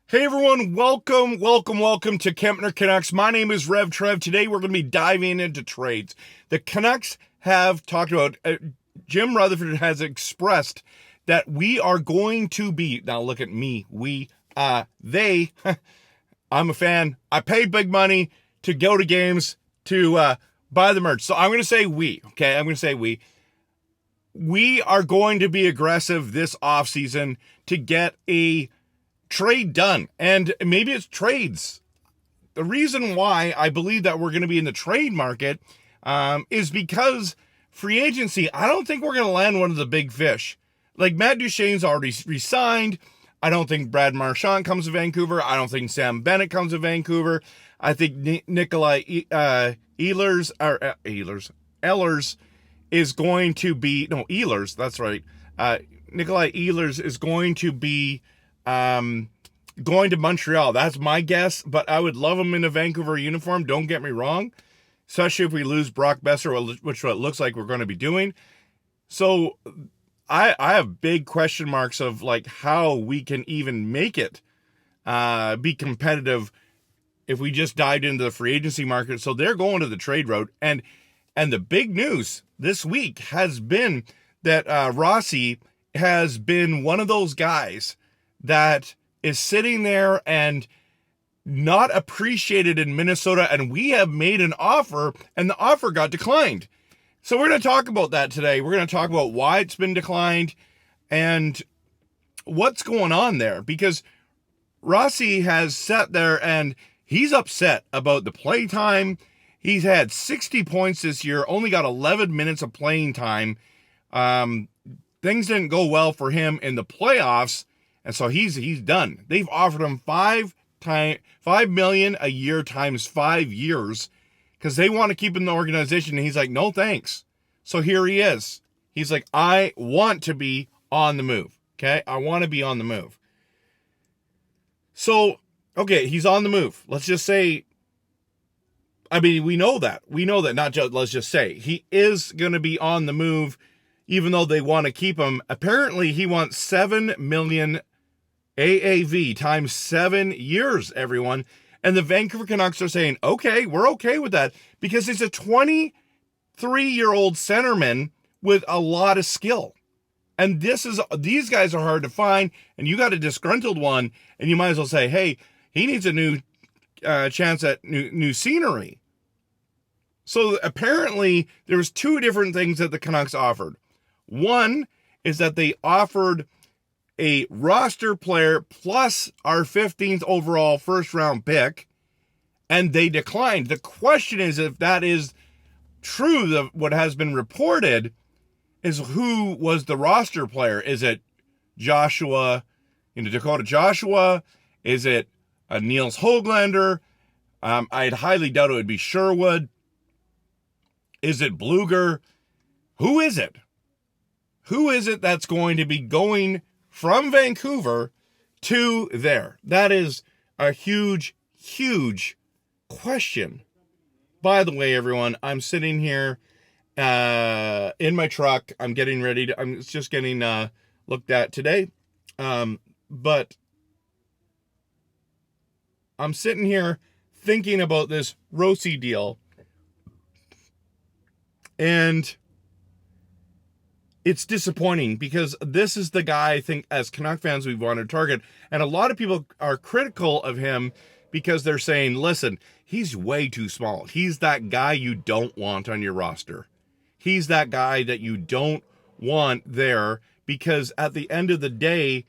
Hey everyone, welcome to Kempner Canucks. My name is RevTrev. Today we're going to be diving into trades. The Canucks have talked about, Jim Rutherford has expressed that we are going to be, now look at me, they, I'm a fan. I paid big money to go to games to buy the merch. So I'm going to say we, okay? I'm going to say we. We are going to be aggressive this offseason to get a trade done, and maybe it's trades. The reason why I believe that we're going to be in the trade market is because free agency, I don't think we're going to land one of the big fish. Like Matt Duchene's already resigned. I don't think Brad Marchand comes to Vancouver. I don't think Sam Bennett comes to Vancouver. I think Nikolai Ehlers is going to be, no, Ehlers, that's right. Nikolai Ehlers is going to be going to Montreal. That's my guess, but I would love him in a Vancouver uniform. Don't get me wrong, especially if we lose Brock Besser, which it looks like we're going to be doing. So I have big question marks of like how we can even make it be competitive if we just dived into the free agency market. So they're going to the trade route, and the big news this week has been that Rossi has been one of those guys that is sitting there and not appreciated in Minnesota, and we have made an offer, and the offer got declined. So we're going to talk about that today. We're going to talk about why it's been declined and what's going on there, because Rossi has sat there and he's upset about the play time. He's had 60 points this year, only got 11 minutes of playing time. Things didn't go well for him in the playoffs, and so he's done. They've offered him $5 million a year times 5 years because they want to keep him in the organization. And he's like, no, thanks. So here he is. He's like, I want to be on the move. Okay. I want to be on the move. So, okay. He's on the move. Let's just say, I mean, we know that, not just, let's just say he is going to be on the move, even though they want to keep him. Apparently he wants $7 million AAV times 7 years, everyone. And the Vancouver Canucks are saying, okay, we're okay with that because he's a 23-year-old centerman with a lot of skill. And these guys are hard to find, and you got a disgruntled one, and you might as well say, hey, he needs a new chance at new scenery. So apparently there was 2 different things that the Canucks offered. One is that they offered a roster player plus our 15th overall first round pick, and they declined. The question is, if that is true, what has been reported is who was the roster player. Is it Dakota Joshua? Is it Niels Höglander? I'd highly doubt it would be Sherwood. Is it Bluger? Who is it? Who is it that's going to be going from Vancouver to there? That is a huge, huge question. By the way, everyone, I'm sitting here in my truck. I'm getting ready to, I'm just getting looked at today. But I'm sitting here thinking about this ROSSI deal. And it's disappointing because this is the guy I think as Canuck fans we want to target. And a lot of people are critical of him because they're saying, listen, he's way too small. He's that guy you don't want on your roster. He's that guy that you don't want there because at the end of the day,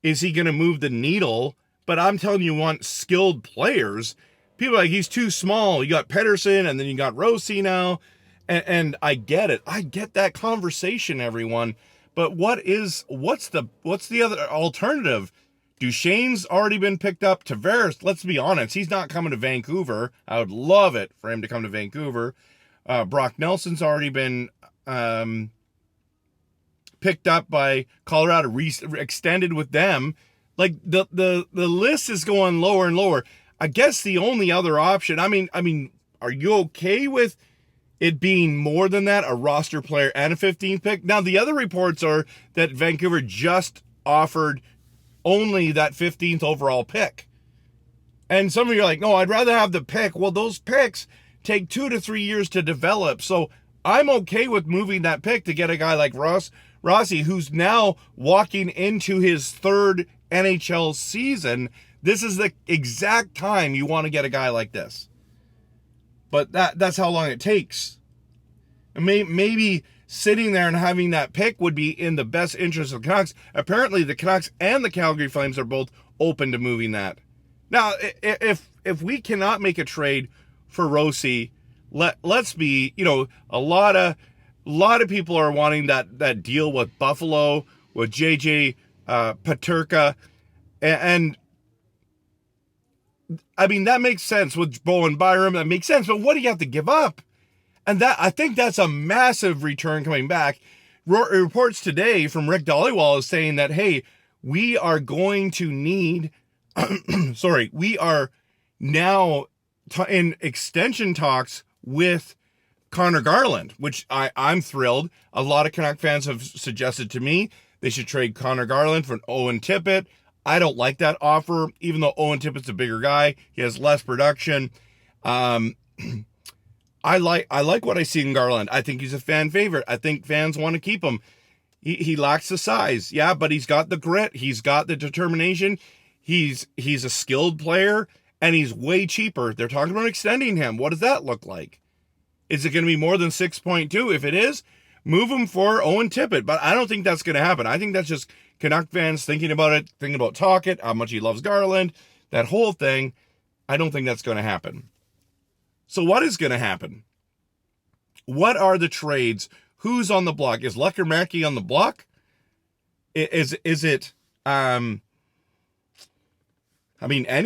is he going to move the needle? But I'm telling you, want skilled players. People are like, he's too small. You got Pettersson and then you got Rossi now. And I get it. I get that conversation, everyone. But what's the other alternative? Duchene's already been picked up. Tavares, let's be honest, he's not coming to Vancouver. I would love it for him to come to Vancouver. Brock Nelson's already been picked up by Colorado, extended with them. Like the list is going lower and lower. I guess the only other option, I mean, are you okay with it being more than that, a roster player and a 15th pick? Now, the other reports are that Vancouver just offered only that 15th overall pick. And some of you are like, no, I'd rather have the pick. Well, those picks take 2 to 3 years to develop. So I'm okay with moving that pick to get a guy like Rossi, who's now walking into his 3rd NHL season. This is the exact time you want to get a guy like this. But that's how long it takes. And maybe sitting there and having that pick would be in the best interest of the Canucks. Apparently, the Canucks and the Calgary Flames are both open to moving that. Now, if we cannot make a trade for Rossi, let's be, a lot of people are wanting that deal with Buffalo, with JJ Peterka, and I mean, that makes sense with Bowen Byram. That makes sense, but what do you have to give up? And I think that's a massive return coming back. Reports today from Rick Dhaliwal is saying that, hey, we are going to need, we are now in extension talks with Connor Garland, which I'm thrilled. A lot of Canuck fans have suggested to me they should trade Connor Garland for an Owen Tippett. I don't like that offer, even though Owen Tippett's a bigger guy. He has less production. I like what I see in Garland. I think he's a fan favorite. I think fans want to keep him. He lacks the size, yeah, but he's got the grit. He's got the determination. He's a skilled player, and he's way cheaper. They're talking about extending him. What does that look like? Is it going to be more than 6.2? If it is, move him for Owen Tippett. But I don't think that's going to happen. I think that's just Canuck fans thinking about it, thinking about Talkett, how much he loves Garland, that whole thing. I don't think that's going to happen. So what is going to happen? What are the trades? Who's on the block? Is Lekker-Mackey on the block? Is it, any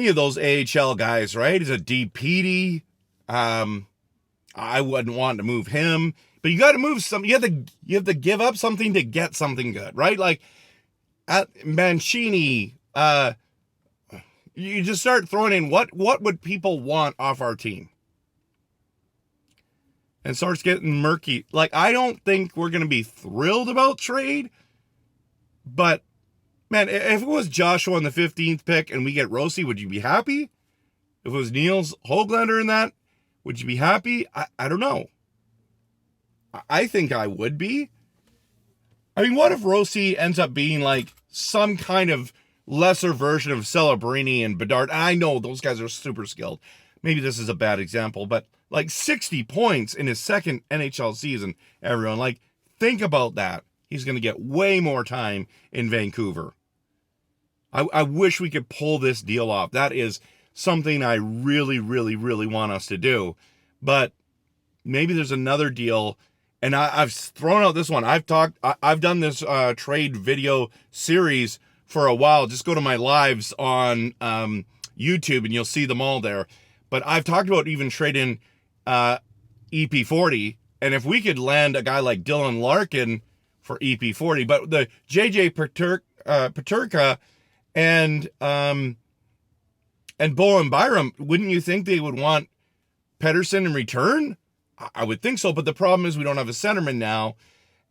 of those AHL guys, right? Is it DPD? I wouldn't want to move him, but you got to move some. You have to give up something to get something good, right? Like at Mancini, you just start throwing in what would people want off our team, and starts getting murky. Like, I don't think we're going to be thrilled about trade, but man, if it was Joshua on the 15th pick and we get Rossi, would you be happy? If it was Niels Höglander in that, would you be happy? I don't know. I think I would be. I mean, what if Rossi ends up being like some kind of lesser version of Celebrini and Bedard? And I know those guys are super skilled. Maybe this is a bad example, but like 60 points in his 2nd NHL season, everyone. Like, think about that. He's going to get way more time in Vancouver. I wish we could pull this deal off. That is something I really, really, really want us to do. But maybe there's another deal. And I've thrown out this one. I've done this trade video series for a while. Just go to my lives on YouTube and you'll see them all there. But I've talked about even trading EP40. And if we could land a guy like Dylan Larkin for EP40, but the JJ Peterka and Bowen Byram, wouldn't you think they would want Pettersson in return? I would think so, but the problem is we don't have a centerman now,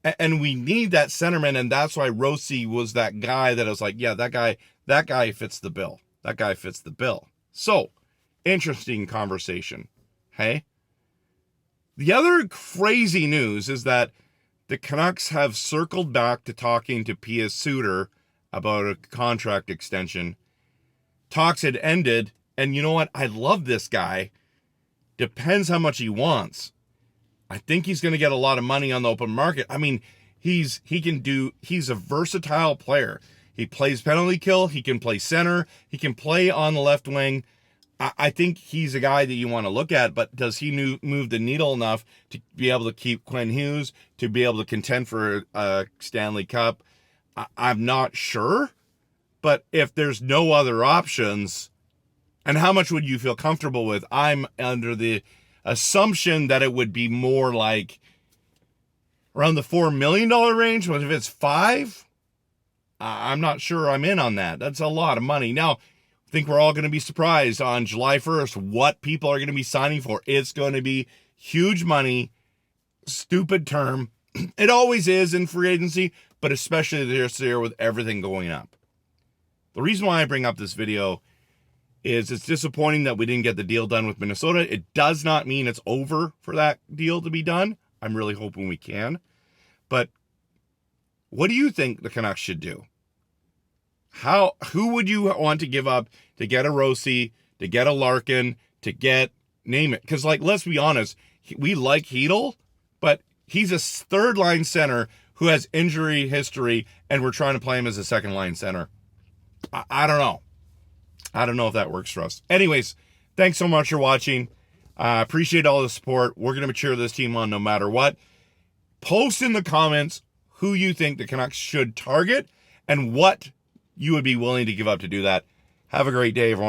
and we need that centerman, and that's why Rossi was that guy that I was like, yeah, that guy fits the bill. That guy fits the bill. So, interesting conversation. Hey? The other crazy news is that the Canucks have circled back to talking to Pia Suter about a contract extension. Talks had ended, and you know what? I love this guy. Depends how much he wants. I think he's going to get a lot of money on the open market. I mean, he's a versatile player. He plays penalty kill. He can play center. He can play on the left wing. I think he's a guy that you want to look at, but does he move the needle enough to be able to keep Quinn Hughes, to be able to contend for a Stanley Cup? I'm not sure, but if there's no other options, and how much would you feel comfortable with? I'm under the assumption that it would be more like around the $4 million range. But if it's $5 million, I'm not sure I'm in on that. That's a lot of money. Now, I think we're all going to be surprised on July 1st what people are going to be signing for. It's going to be huge money, stupid term. It always is in free agency, but especially this year with everything going up. The reason why I bring up this video is it's disappointing that we didn't get the deal done with Minnesota. It does not mean it's over for that deal to be done. I'm really hoping we can. But what do you think the Canucks should do? Who would you want to give up to get a Rossi, to get a Larkin, to get, name it? Because, like, let's be honest, we like Hedl, but he's a third-line center who has injury history, and we're trying to play him as a second-line center. I don't know. I don't know if that works for us. Anyways, thanks so much for watching. I appreciate all the support. We're going to cheer this team on no matter what. Post in the comments who you think the Canucks should target and what you would be willing to give up to do that. Have a great day, everyone.